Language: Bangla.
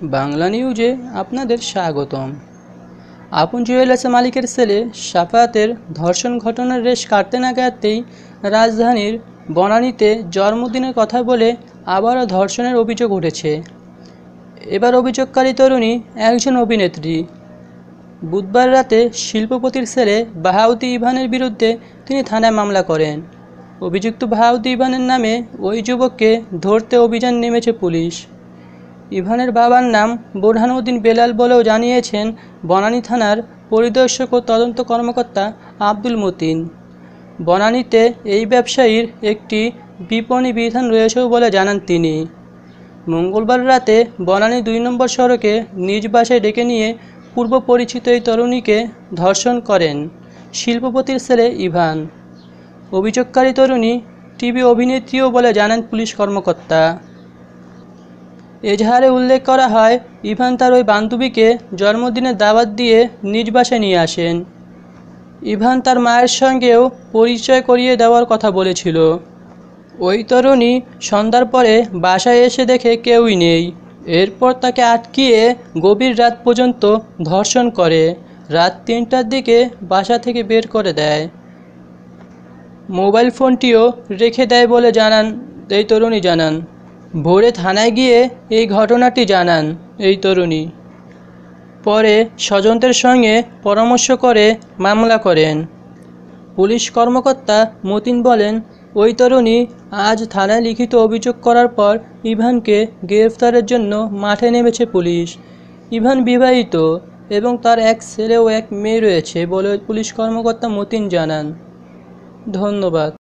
বাংলা নিউজে আপনাদের স্বাগতম। আপন জুয়েলার্সের মালিকের ছেলে সাফায়াতের ধর্ষণ ঘটনার রেশ কাটতে না কাটতেই রাজধানীর বনানীতে জন্মদিনের কথা বলে আবারও ধর্ষণের অভিযোগ উঠেছে। এবার অভিযোগকারী তরুণী একজন অভিনেত্রী। বুধবার রাতে শিল্পপতির ছেলে বাহাউদ্দি ইভানের বিরুদ্ধে তিনি থানায় মামলা করেন। অভিযুক্ত বাহাউদ্দি ইভানের নামে ওই যুবককে ধরতে অভিযান নেমেছে পুলিশ। ইভানের বাবার নাম বোরহানউদ্দিন বেলাল বলেও জানিয়েছেন বনানী থানার পরিদর্শক ও তদন্ত কর্মকর্তা আব্দুল মতিন। বনানীতে এই ব্যবসায়ীর একটি বিপণী বিধান রয়েছেও বলে জানান তিনি। মঙ্গলবার রাতে বনানী ২ নম্বর সড়কে নিজ বাসায় ডেকে নিয়ে পূর্ব পরিচিত এই তরুণীকে ধর্ষণ করেন শিল্পপতির ছেলে ইভান। অভিযোগকারী তরুণী টিভি অভিনেত্রীও বলে জানান পুলিশ কর্মকর্তা। এজাহারে উল্লেখ করা হয়, ইভান তার ওই বান্ধবীকে জন্মদিনের দাওয়াত দিয়ে নিজ বাসায় নিয়ে আসেন। ইভান তার মায়ের সঙ্গেও পরিচয় করিয়ে দেওয়ার কথা বলেছিল। ওই তরুণী সন্ধ্যার পরে বাসায় এসে দেখে কেউই নেই। এরপর তাকে আটকিয়ে গভীর রাত পর্যন্ত ধর্ষণ করে রাত ৩টার দিকে বাসা থেকে বের করে দেয়। মোবাইল ফোনটিও রেখে দেয় বলে এই তরুণী জানান। ভোরে থানায় গিয়ে এই ঘটনাটি জানান এই তরুণী। পরে স্বজনদের সঙ্গে পরামর্শ করে মামলা করেন। পুলিশ কর্মকর্তা মতিন বলেন, ওই তরুণী আজ থানায় লিখিত অভিযোগ করার পর ইভানকে গ্রেফতারের জন্য মাঠে নেমেছে পুলিশ। ইভান বিবাহিত এবং তার এক ছেলে ও এক মেয়ে রয়েছে বলে পুলিশ কর্মকর্তা মতিন জানান। ধন্যবাদ।